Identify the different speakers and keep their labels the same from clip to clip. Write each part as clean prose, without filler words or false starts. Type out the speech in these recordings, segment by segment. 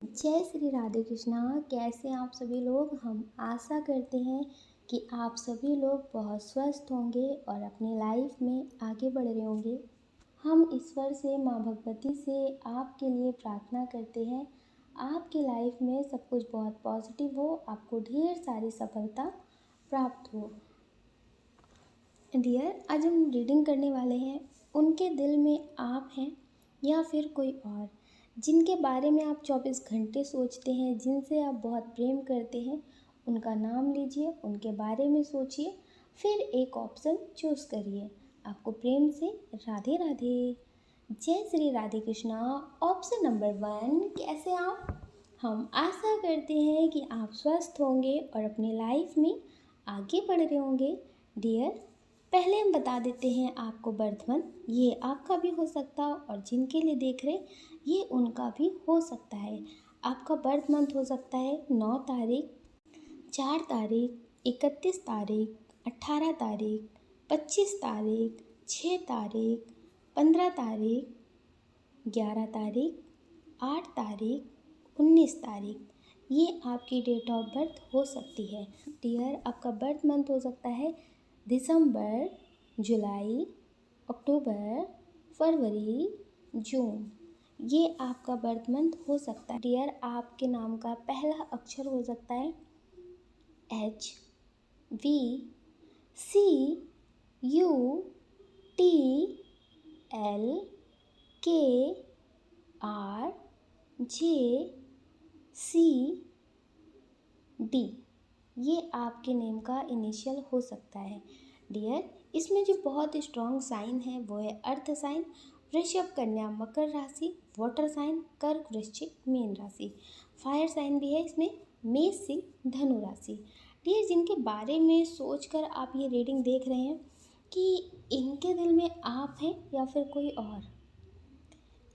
Speaker 1: जय श्री राधे कृष्णा। कैसे हैं आप सभी लोग। हम आशा करते हैं कि आप सभी लोग बहुत स्वस्थ होंगे और अपनी लाइफ में आगे बढ़ रहे होंगे। हम ईश्वर से, माँ भगवती से आपके लिए प्रार्थना करते हैं आपकी लाइफ में सब कुछ बहुत पॉजिटिव हो, आपको ढेर सारी सफलता प्राप्त हो। डियर, आज हम रीडिंग करने वाले हैं उनके दिल में आप हैं या फिर कोई और, जिनके बारे में आप 24 घंटे सोचते हैं, जिनसे आप बहुत प्रेम करते हैं। उनका नाम लीजिए, उनके बारे में सोचिए, फिर एक ऑप्शन चूज़ करिए। आपको प्रेम से राधे राधे। जय श्री राधे कृष्णा। ऑप्शन नंबर 1, कैसे आप। हम आशा करते हैं कि आप स्वस्थ होंगे और अपनी लाइफ में आगे बढ़ रहे होंगे। डियर, पहले हम बता देते हैं आपको बर्थ मंथ, ये आपका भी हो सकता है और जिनके लिए देख रहे ये उनका भी हो सकता है। आपका बर्थ मंथ हो सकता है 9 तारीख, 4 तारीख, 31 तारीख, 18 तारीख, 25 तारीख, 6 तारीख, 15 तारीख, 11 तारीख, 8 तारीख, 19 तारीख। ये आपकी डेट ऑफ बर्थ हो सकती है। डियर, आपका बर्थ मंथ हो सकता है दिसंबर, जुलाई, अक्टूबर, फरवरी, जून। ये आपका बर्थ मंथ हो सकता है। डियर, आपके नाम का पहला अक्षर हो सकता है H, V, C, U, T, L, K, R, J, C, D. ये आपके नेम का इनिशियल हो सकता है। डियर, इसमें जो बहुत स्ट्रॉन्ग साइन है वो है अर्थ साइन, वृषभ, कन्या, मकर राशि, वाटर साइन, कर्क, वृश्चिक, मीन राशि। फायर साइन भी है इसमें, मेष, सिंह, धनु राशि। डियर, जिनके बारे में सोचकर आप ये रीडिंग देख रहे हैं कि इनके दिल में आप हैं या फिर कोई और।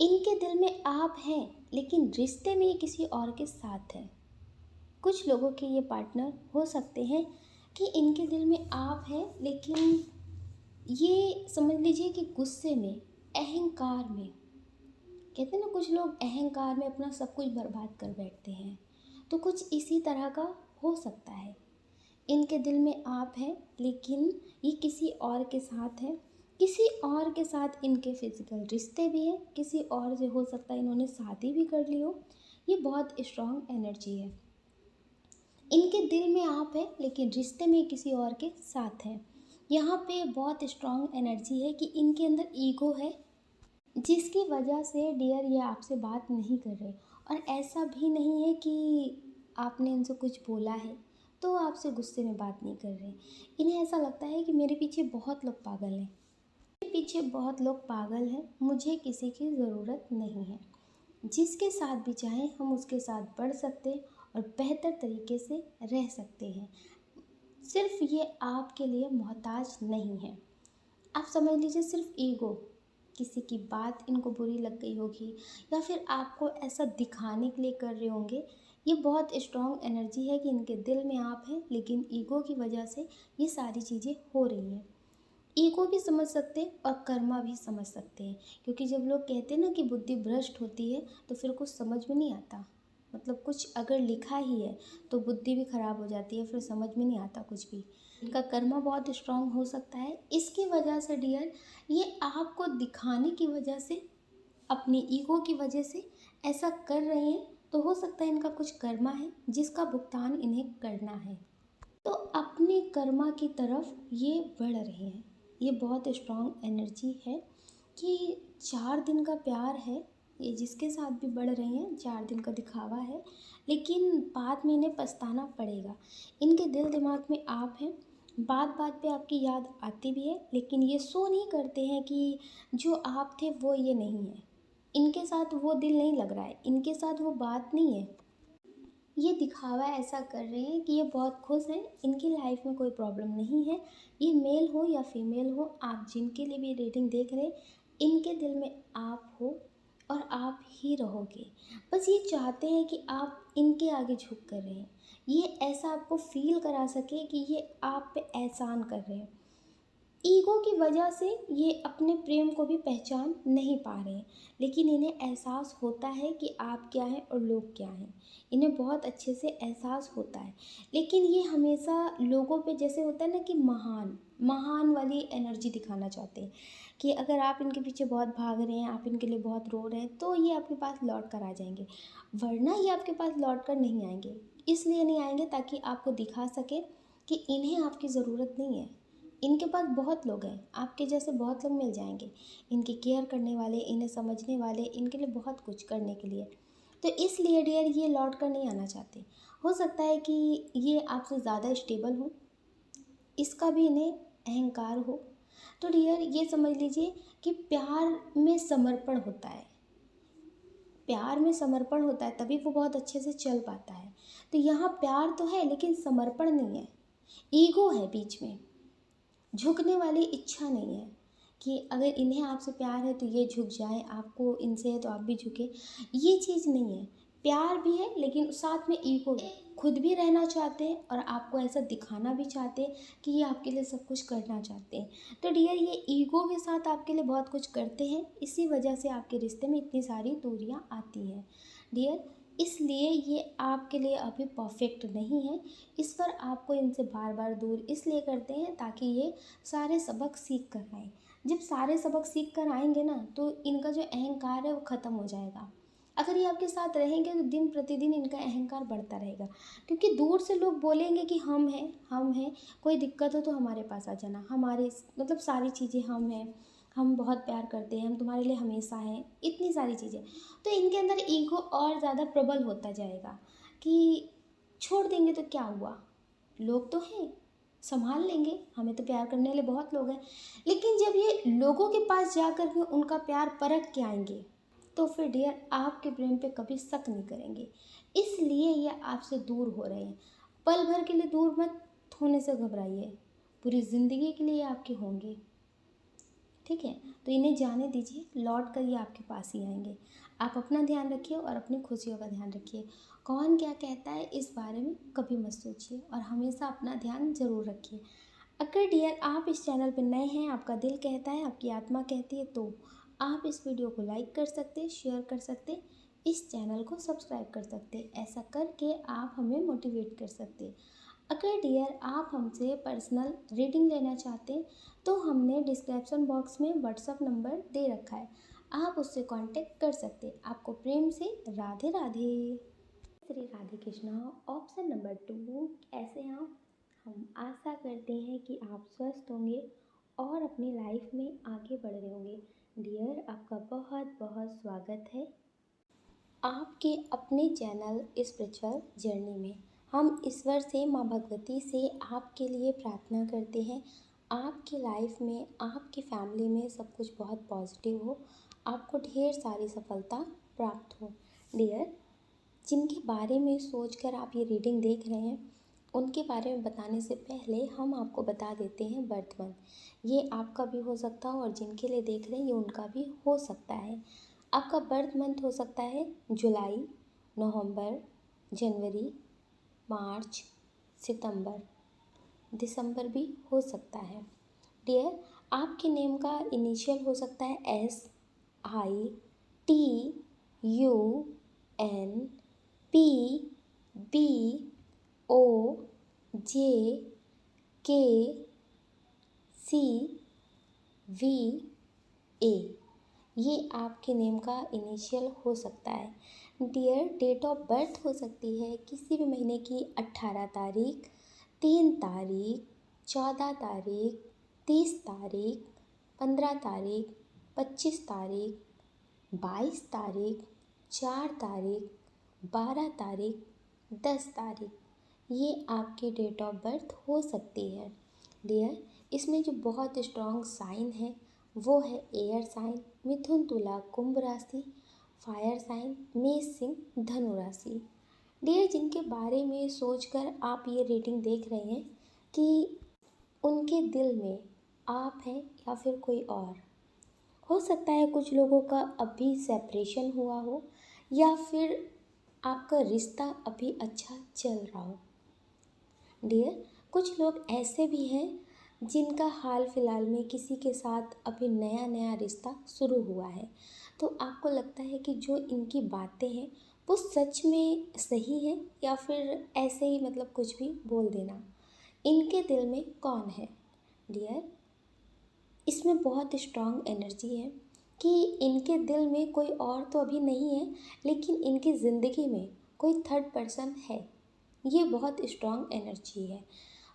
Speaker 1: इनके दिल में आप हैं लेकिन रिश्ते में ये किसी और के साथ है। कुछ लोगों के ये पार्टनर हो सकते हैं कि इनके दिल में आप हैं, लेकिन ये समझ लीजिए कि गुस्से में, अहंकार में, कहते हैं ना कुछ लोग अहंकार में अपना सब कुछ बर्बाद कर बैठते हैं, तो कुछ इसी तरह का हो सकता है। इनके दिल में आप हैं लेकिन ये किसी और के साथ है। किसी और के साथ इनके फिजिकल रिश्ते भी हैं, किसी और से हो सकता है इन्होंने शादी भी कर ली हो। ये बहुत स्ट्रॉन्ग एनर्जी है। इनके दिल में आप है लेकिन रिश्ते में किसी और के साथ हैं। यहाँ पे बहुत स्ट्रॉन्ग एनर्जी है कि इनके अंदर ईगो है, जिसकी वजह से डियर ये आपसे बात नहीं कर रहे। और ऐसा भी नहीं है कि आपने इनसे कुछ बोला है तो आपसे गुस्से में बात नहीं कर रहे। इन्हें ऐसा लगता है कि मेरे पीछे बहुत लोग पागल हैं, मेरे पीछे बहुत लोग पागल हैं, मुझे किसी की ज़रूरत नहीं है। जिसके साथ भी चाहें हम उसके साथ बढ़ सकते और बेहतर तरीके से रह सकते हैं। सिर्फ ये आपके लिए मोहताज नहीं है। आप समझ लीजिए सिर्फ ईगो, किसी की बात इनको बुरी लग गई होगी या फिर आपको ऐसा दिखाने के लिए कर रहे होंगे। ये बहुत स्ट्रॉन्ग एनर्जी है कि इनके दिल में आप हैं लेकिन ईगो की वजह से ये सारी चीज़ें हो रही हैं। ईगो भी समझ सकते हैं और कर्मा भी समझ सकते हैं, क्योंकि जब लोग कहते हैं ना कि बुद्धि भ्रष्ट होती है तो फिर कुछ समझ में नहीं आता। मतलब कुछ अगर लिखा ही है तो बुद्धि भी ख़राब हो जाती है, फिर समझ में नहीं आता कुछ भी। इनका कर्मा बहुत स्ट्रांग हो सकता है। इसकी वजह से डियर ये आपको दिखाने की वजह से, अपनी ईगो की वजह से ऐसा कर रहे हैं। तो हो सकता है इनका कुछ कर्मा है जिसका भुगतान इन्हें करना है, तो अपने कर्मा की तरफ ये बढ़ रहे हैं। ये बहुत स्ट्रॉन्ग एनर्जी है कि 4 दिन का प्यार है, ये जिसके साथ भी बढ़ रहे हैं 4 दिन का दिखावा है, लेकिन बाद में इन्हें पछताना पड़ेगा। इनके दिल दिमाग में आप हैं, बात बात पे आपकी याद आती भी है, लेकिन ये शो नहीं करते हैं कि जो आप थे वो ये नहीं है। इनके साथ वो दिल नहीं लग रहा है, इनके साथ वो बात नहीं है। ये दिखावा ऐसा कर रहे हैं कि ये बहुत खुश हैं, इनकी लाइफ में कोई प्रॉब्लम नहीं है। ये मेल हो या फीमेल हो, आप जिनके लिए भी रेटिंग देख रहे हैं, इनके दिल में आप हो और आप ही रहोगे। बस ये चाहते हैं कि आप इनके आगे झुक कर रहें, ये ऐसा आपको फील करा सके कि ये आप पे एहसान कर रहे हैं। ईगो की वजह से ये अपने प्रेम को भी पहचान नहीं पा रहे हैं, लेकिन इन्हें एहसास होता है कि आप क्या हैं और लोग क्या हैं। इन्हें बहुत अच्छे से एहसास होता है, लेकिन ये हमेशा लोगों पे जैसे होता है ना कि महान महान वाली एनर्जी दिखाना चाहते हैं कि अगर आप इनके पीछे बहुत भाग रहे हैं, आप इनके लिए बहुत रो रहे हैं, तो ये आपके पास लौट कर आ जाएंगे, वरना ये आपके पास लौट कर नहीं आएंगे। इसलिए नहीं आएंगे ताकि आपको दिखा सके कि इन्हें आपकी ज़रूरत नहीं है। इनके पास बहुत लोग हैं, आपके जैसे बहुत लोग मिल जाएंगे, इनकी केयर करने वाले, इन्हें समझने वाले, इनके लिए बहुत कुछ करने के लिए। तो इसलिए डियर ये लौट कर नहीं आना चाहते। हो सकता है कि ये आपसे ज़्यादा स्टेबल हो, इसका भी इन्हें अहंकार हो। तो डियर ये समझ लीजिए कि प्यार में समर्पण होता है, प्यार में समर्पण होता है तभी वो बहुत अच्छे से चल पाता है। तो यहाँ प्यार तो है लेकिन समर्पण नहीं है, ईगो है बीच में, झुकने वाली इच्छा नहीं है कि अगर इन्हें आपसे प्यार है तो ये झुक जाए, आपको इनसे है तो आप भी झुके, ये चीज़ नहीं है। प्यार भी है लेकिन साथ में ईगो है, खुद भी रहना चाहते हैं और आपको ऐसा दिखाना भी चाहते हैं कि ये आपके लिए सब कुछ करना चाहते हैं। तो डियर ये ईगो के साथ आपके लिए बहुत कुछ करते हैं, इसी वजह से आपके रिश्ते में इतनी सारी दूरियां आती हैं डियर। इसलिए ये आपके लिए अभी परफेक्ट नहीं है। इस पर आपको इनसे बार बार दूर इसलिए करते हैं ताकि ये सारे सबक सीख कर आए। जब सारे सबक सीख कर आएंगे ना तो इनका जो अहंकार है वो ख़त्म हो जाएगा। अगर ये आपके साथ रहेंगे तो दिन प्रतिदिन इनका अहंकार बढ़ता रहेगा, क्योंकि दूर से लोग बोलेंगे कि हम हैं, कोई दिक्कत हो तो हमारे पास आ जाना, हमारे मतलब सारी चीज़ें हम हैं, हम बहुत प्यार करते हैं, हम तुम्हारे लिए हमेशा हैं, इतनी सारी चीज़ें। तो इनके अंदर ईगो और ज़्यादा प्रबल होता जाएगा कि छोड़ देंगे तो क्या हुआ, लोग तो हैं, संभाल लेंगे, हमें तो प्यार करने वाले बहुत लोग हैं। लेकिन जब ये लोगों के पास जा कर के उनका प्यार परख के आएंगे तो फिर डियर आपके प्रेम पे कभी शक नहीं करेंगे। इसलिए ये आपसे दूर हो रहे हैं। पल भर के लिए दूर मत होने से घबराइए, पूरी ज़िंदगी के लिए आपके होंगे, ठीक है। तो इन्हें जाने दीजिए, लौट कर ये आपके पास ही आएंगे। आप अपना ध्यान रखिए और अपनी खुशियों का ध्यान रखिए। कौन क्या कहता है इस बारे में कभी मत सोचिए और हमेशा अपना ध्यान ज़रूर रखिए। अगर डियर आप इस चैनल पर नए हैं, आपका दिल कहता है, आपकी आत्मा कहती है, तो आप इस वीडियो को लाइक कर सकते, शेयर कर सकते, इस चैनल को सब्सक्राइब कर सकते। ऐसा करके आप हमें मोटिवेट कर सकते। अगर डियर आप हमसे पर्सनल रीडिंग लेना चाहते हैं तो हमने डिस्क्रिप्शन बॉक्स में व्हाट्सअप नंबर दे रखा है, आप उससे कांटेक्ट कर सकते हैं। आपको प्रेम से राधे राधे। श्री राधे कृष्णा। ऑप्शन नंबर 2, कैसे हैं आप? हम आशा करते हैं कि आप स्वस्थ होंगे और अपनी लाइफ में आगे बढ़ रहे होंगे। डियर आपका बहुत बहुत स्वागत है आपके अपने चैनल स्पिरिचुअल जर्नी में। हम ईश्वर से, माँ भगवती से आपके लिए प्रार्थना करते हैं, आपकी लाइफ में, आपकी फैमिली में सब कुछ बहुत पॉजिटिव हो, आपको ढेर सारी सफलता प्राप्त हो। डियर जिनके बारे में सोचकर आप ये रीडिंग देख रहे हैं उनके बारे में बताने से पहले हम आपको बता देते हैं बर्थ मंथ। ये आपका भी हो सकता हो और जिनके लिए देख रहे हैं ये उनका भी हो सकता है। आपका बर्थ मंथ हो सकता है जुलाई, नवंबर, जनवरी, मार्च, सितंबर, दिसंबर भी हो सकता है। डियर आपके नेम का इनिशियल हो सकता है SITUNPBOJKCVA, ये आपके नेम का इनिशियल हो सकता है। डियर डेट ऑफ बर्थ हो सकती है किसी भी महीने की 18 तारीख, 3 तारीख, 14 तारीख, 30 तारीख, 15 तारीख, 25 तारीख, 22 तारीख, 4 तारीख, 12 तारीख, 10 तारीख, ये आपकी डेट ऑफ बर्थ हो सकती है। डियर इसमें जो बहुत स्ट्रॉन्ग साइन है वो है एयर साइन, मिथुन, तुला, कुंभ राशि, फायर साइन, मेष, सिंह, धनु राशि। डियर जिनके बारे में सोचकर आप ये रीडिंग देख रहे हैं कि उनके दिल में आप हैं या फिर कोई और, हो सकता है कुछ लोगों का अभी सेपरेशन हुआ हो या फिर आपका रिश्ता अभी अच्छा चल रहा हो। डियर कुछ लोग ऐसे भी हैं जिनका हाल फिलहाल में किसी के साथ अभी नया नया रिश्ता शुरू हुआ है, तो आपको लगता है कि जो इनकी बातें हैं वो सच में सही है या फिर ऐसे ही मतलब कुछ भी बोल देना? इनके दिल में कौन है? डियर, इसमें बहुत स्ट्रांग एनर्जी है कि इनके दिल में कोई और तो अभी नहीं है, लेकिन इनकी ज़िंदगी में कोई थर्ड पर्सन है। ये बहुत स्ट्रांग एनर्जी है।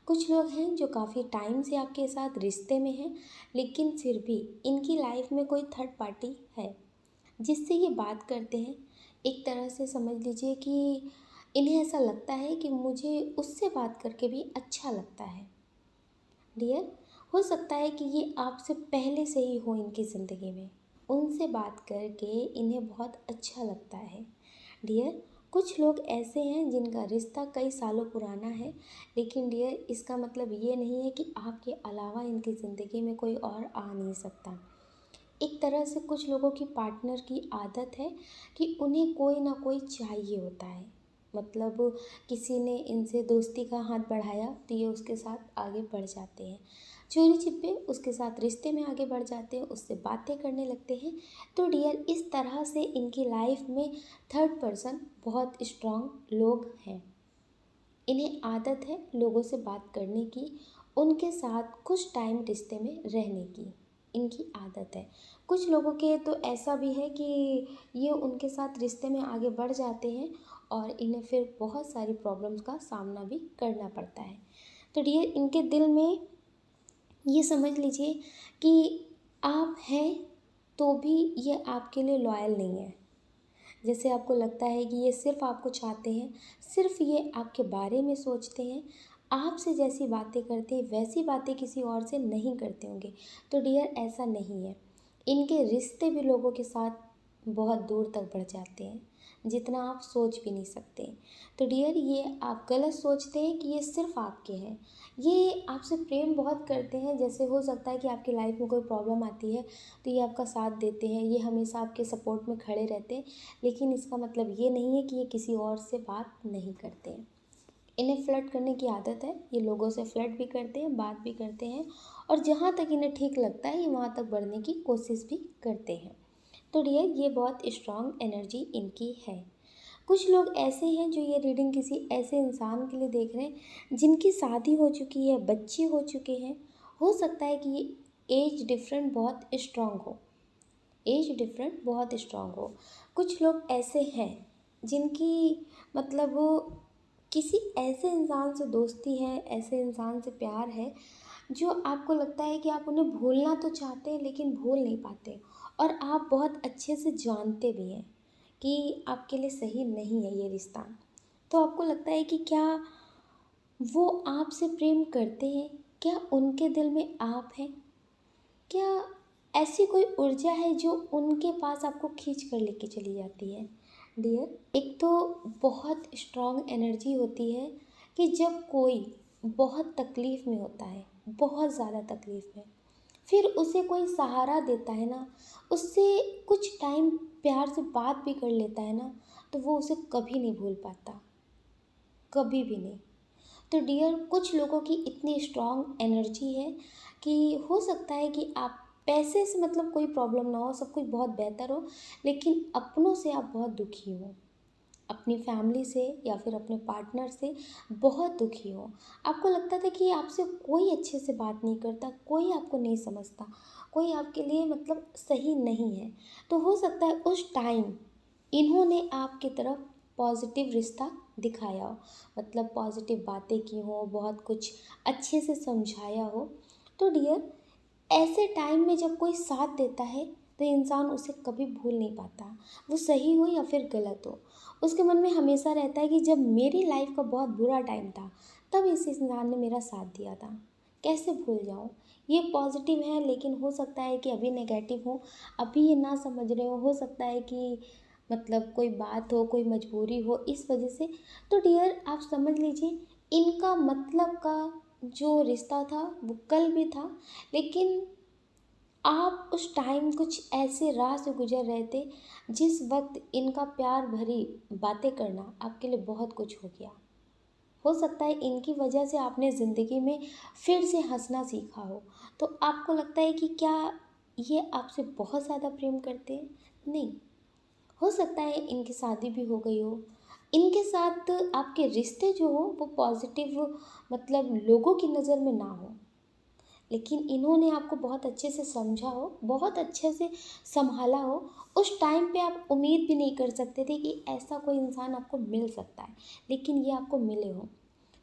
Speaker 1: कुछ लोग हैं जो काफ़ी टाइम से आपके साथ रिश्ते में हैं, लेकिन फिर भी इनकी लाइफ में कोई थर्ड पार्टी है जिससे ये बात करते हैं। एक तरह से समझ लीजिए कि इन्हें ऐसा लगता है कि मुझे उससे बात करके भी अच्छा लगता है। डियर, हो सकता है कि ये आपसे पहले से ही हो इनकी ज़िंदगी में। उनसे बात करके इन्हें बहुत अच्छा लगता है। डियर, कुछ लोग ऐसे हैं जिनका रिश्ता कई सालों पुराना है, लेकिन डियर इसका मतलब ये नहीं है कि आपके अलावा इनकी ज़िंदगी में कोई और आ नहीं सकता। एक तरह से कुछ लोगों की पार्टनर की आदत है कि उन्हें कोई ना कोई चाहिए होता है। मतलब किसी ने इनसे दोस्ती का हाथ बढ़ाया तो ये उसके साथ आगे बढ़ जाते हैं, चोरी छिपे उसके साथ रिश्ते में आगे बढ़ जाते हैं, उससे बातें करने लगते हैं। तो डियर इस तरह से इनकी लाइफ में थर्ड पर्सन बहुत स्ट्रांग लोग हैं। इन्हें आदत है लोगों से बात करने की, उनके साथ कुछ टाइम रिश्ते में रहने की इनकी आदत है। कुछ लोगों के तो ऐसा भी है कि ये उनके साथ रिश्ते में आगे बढ़ जाते हैं और इन्हें फिर बहुत सारी प्रॉब्लम्स का सामना भी करना पड़ता है। तो डियर इनके दिल में ये समझ लीजिए कि आप हैं तो भी ये आपके लिए लॉयल नहीं है। जैसे आपको लगता है कि ये सिर्फ़ आपको चाहते हैं, सिर्फ़ ये आपके बारे में सोचते हैं, आपसे जैसी बातें करते हैं वैसी बातें किसी और से नहीं करते होंगे। तो डियर ऐसा नहीं है। इनके रिश्ते भी लोगों के साथ बहुत दूर तक बढ़ जाते हैं, जितना आप सोच भी नहीं सकते। तो डियर ये आप गलत सोचते हैं कि ये सिर्फ़ आपके हैं। ये आपसे प्रेम बहुत करते हैं, जैसे हो सकता है कि आपकी लाइफ में कोई प्रॉब्लम आती है तो ये आपका साथ देते हैं, ये हमेशा आपके सपोर्ट में खड़े रहते हैं। लेकिन इसका मतलब ये नहीं है कि ये किसी और से बात नहीं करते हैं। इन्हें फ्लर्ट करने की आदत है, ये लोगों से फ्लर्ट भी करते हैं, बात भी करते हैं और जहाँ तक इन्हें ठीक लगता है ये वहाँ तक बढ़ने की कोशिश भी करते हैं। तो डियर ये बहुत स्ट्रांग एनर्जी इनकी है। कुछ लोग ऐसे हैं जो ये रीडिंग किसी ऐसे इंसान के लिए देख रहे हैं जिनकी शादी हो चुकी है, बच्चे हो चुके हैं। हो सकता है कि ये एज डिफरेंट बहुत स्ट्रांग हो, एज डिफरेंट बहुत स्ट्रांग हो। कुछ लोग ऐसे हैं जिनकी मतलब वो किसी ऐसे इंसान से दोस्ती है, ऐसे इंसान से प्यार है जो आपको लगता है कि आप उन्हें भूलना तो चाहते हैं लेकिन भूल नहीं पाते, और आप बहुत अच्छे से जानते भी हैं कि आपके लिए सही नहीं है ये रिश्ता। तो आपको लगता है कि क्या वो आपसे प्रेम करते हैं, क्या उनके दिल में आप हैं, क्या ऐसी कोई ऊर्जा है जो उनके पास आपको खींच कर लेके चली जाती है? डियर एक तो बहुत स्ट्रांग एनर्जी होती है कि जब कोई बहुत तकलीफ़ में होता है, बहुत ज़्यादा तकलीफ़ में, फिर उसे कोई सहारा देता है ना, उससे कुछ टाइम प्यार से बात भी कर लेता है ना, तो वो उसे कभी नहीं भूल पाता, कभी भी नहीं। तो डियर कुछ लोगों की इतनी स्ट्रांग एनर्जी है कि हो सकता है कि आप पैसे से मतलब कोई प्रॉब्लम ना हो, सब कुछ बहुत बेहतर हो, लेकिन अपनों से आप बहुत दुखी हो, अपनी फैमिली से या फिर अपने पार्टनर से बहुत दुखी हो। आपको लगता था कि आपसे कोई अच्छे से बात नहीं करता, कोई आपको नहीं समझता, कोई आपके लिए मतलब सही नहीं है। तो हो सकता है उस टाइम इन्होंने आपकी तरफ पॉजिटिव रिश्ता दिखाया हो, मतलब पॉजिटिव बातें की हो, बहुत कुछ अच्छे से समझाया हो। तो डियर ऐसे टाइम में जब कोई साथ देता है तो इंसान उसे कभी भूल नहीं पाता, वो सही हो या फिर गलत हो। उसके मन में हमेशा रहता है कि जब मेरी लाइफ का बहुत बुरा टाइम था तब इस इंसान ने मेरा साथ दिया था, कैसे भूल जाऊँ। ये पॉजिटिव है लेकिन हो सकता है कि अभी नेगेटिव हो, अभी ये ना समझ रहे हो सकता है कि मतलब कोई बात हो, कोई मजबूरी हो इस वजह से। तो डियर आप समझ लीजिए इनका मतलब का जो रिश्ता था वो कल भी था, लेकिन आप उस टाइम कुछ ऐसे राह से गुजर रहे थे जिस वक्त इनका प्यार भरी बातें करना आपके लिए बहुत कुछ हो गया, हो सकता है इनकी वजह से आपने ज़िंदगी में फिर से हंसना सीखा हो। तो आपको लगता है कि क्या ये आपसे बहुत ज़्यादा प्रेम करते हैं? नहीं। हो सकता है इनकी शादी भी हो गई हो, इनके साथ आपके रिश्ते जो हो वो पॉजिटिव मतलब लोगों की नज़र में ना हो, लेकिन इन्होंने आपको बहुत अच्छे से समझा हो, बहुत अच्छे से संभाला हो। उस टाइम पे आप उम्मीद भी नहीं कर सकते थे कि ऐसा कोई इंसान आपको मिल सकता है, लेकिन ये आपको मिले हो।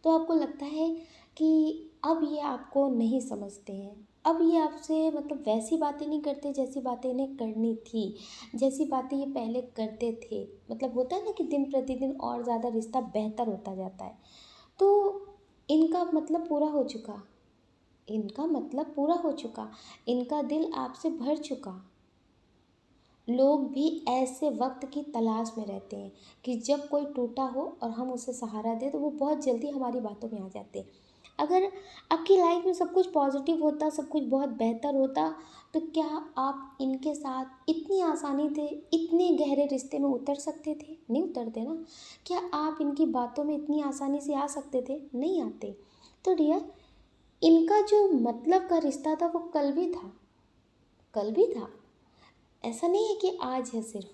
Speaker 1: तो आपको लगता है कि अब ये आपको नहीं समझते हैं, अब ये आपसे मतलब वैसी बातें नहीं करते जैसी बातें इन्हें करनी थी, जैसी बातें ये पहले करते थे। मतलब होता है ना कि दिन प्रतिदिन और ज़्यादा रिश्ता बेहतर होता जाता है। तो इनका मतलब पूरा हो चुका, इनका मतलब पूरा हो चुका, इनका दिल आपसे भर चुका। लोग भी ऐसे वक्त की तलाश में रहते हैं कि जब कोई टूटा हो और हम उसे सहारा दें तो वो बहुत जल्दी हमारी बातों में आ जाते हैं। अगर आपकी लाइफ में सब कुछ पॉजिटिव होता, सब कुछ बहुत बेहतर होता, तो क्या आप इनके साथ इतनी आसानी से इतने गहरे रिश्ते में उतर सकते थे? नहीं उतरते ना। क्या आप इनकी बातों में इतनी आसानी से आ सकते थे? नहीं आते। तो डियर, इनका जो मतलब का रिश्ता था वो कल भी था, कल भी था। ऐसा नहीं है कि आज है सिर्फ,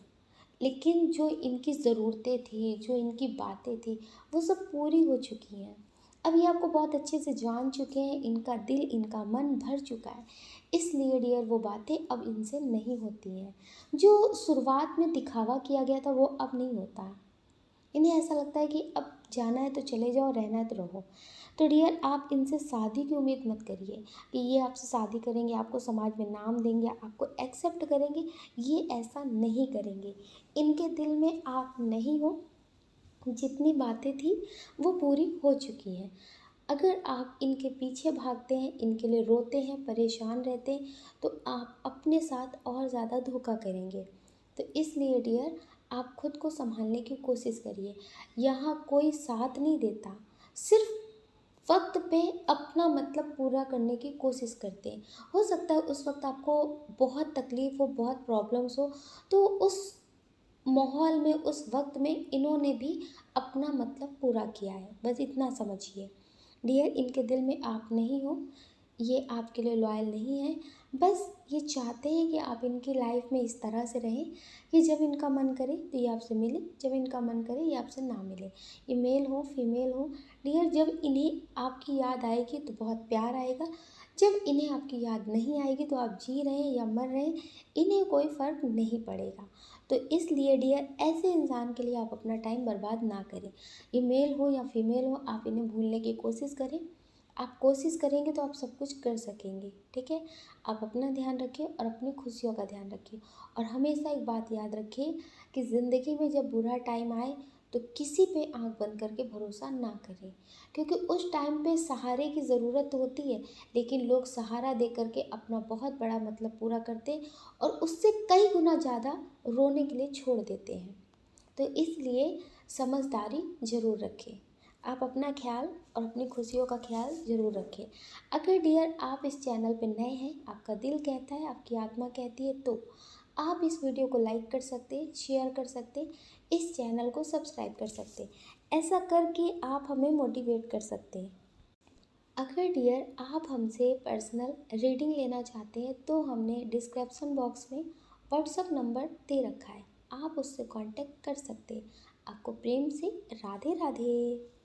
Speaker 1: लेकिन जो इनकी ज़रूरतें थी, जो इनकी बातें थी, वो सब पूरी हो चुकी हैं। अब ये आपको बहुत अच्छे से जान चुके हैं, इनका दिल, इनका मन भर चुका है। इसलिए डियर वो बातें अब इनसे नहीं होती हैं। जो शुरुआत में दिखावा किया गया था वो अब नहीं होता है। इन्हें ऐसा लगता है कि अब जाना है तो चले जाओ, रहना है तो रहो। तो डियर, आप इनसे शादी की उम्मीद मत करिए कि ये आपसे शादी करेंगे, आपको समाज में नाम देंगे, आपको एक्सेप्ट करेंगे। ये ऐसा नहीं करेंगे। इनके दिल में आप नहीं हो। जितनी बातें थी वो पूरी हो चुकी हैं। अगर आप इनके पीछे भागते हैं, इनके लिए रोते हैं, परेशान रहते हैं, तो आप अपने साथ और ज़्यादा धोखा करेंगे। तो इसलिए डियर, आप खुद को संभालने की कोशिश करिए। यहाँ कोई साथ नहीं देता, सिर्फ वक्त पे अपना मतलब पूरा करने की कोशिश करते हैं। हो सकता है उस वक्त आपको बहुत तकलीफ़ हो, बहुत प्रॉब्लम्स हो, तो उस माहौल में, उस वक्त में इन्होंने भी अपना मतलब पूरा किया है, बस इतना समझिए। डियर, इनके दिल में आप नहीं हो, ये आपके लिए लॉयल नहीं है। बस ये चाहते हैं कि आप इनकी लाइफ में इस तरह से रहें कि जब इनका मन करे तो ये आपसे मिले, जब इनका मन करे ये आपसे ना मिले। ये मेल हो फीमेल हो, डियर, जब इन्हें आपकी याद आएगी तो बहुत प्यार आएगा। जब इन्हें आपकी याद नहीं आएगी तो आप जी रहे हैं या मर रहे हैं, इन्हें कोई फ़र्क नहीं पड़ेगा। तो इसलिए डियर, ऐसे इंसान के लिए आप अपना टाइम बर्बाद ना करें। ये मेल हो या फीमेल हो, आप इन्हें भूलने की कोशिश करें। आप कोशिश करेंगे तो आप सब कुछ कर सकेंगे, ठीक है। आप अपना ध्यान रखिए और अपनी खुशियों का ध्यान रखिए। और हमेशा एक बात याद रखिए कि ज़िंदगी में जब बुरा टाइम आए तो किसी पे आंख बंद करके भरोसा ना करें, क्योंकि उस टाइम पे सहारे की ज़रूरत होती है, लेकिन लोग सहारा दे करके अपना बहुत बड़ा मतलब पूरा करते हैं और उससे कई गुना ज़्यादा रोने के लिए छोड़ देते हैं। तो इसलिए समझदारी ज़रूर रखें। आप अपना ख्याल और अपनी खुशियों का ख्याल ज़रूर रखें। अगर डियर आप इस चैनल पर नए हैं, आपका दिल कहता है, आपकी आत्मा कहती है, तो आप इस वीडियो को लाइक कर सकते हैं, शेयर कर सकते हैं, इस चैनल को सब्सक्राइब कर सकते हैं। ऐसा करके आप हमें मोटिवेट कर सकते हैं। अगर डियर आप हमसे पर्सनल रीडिंग लेना चाहते हैं तो हमने डिस्क्रिप्शन बॉक्स में व्हाट्सएप नंबर दे रखा है, आप उससे कांटेक्ट कर सकते हैं। आपको प्रेम से राधे राधे।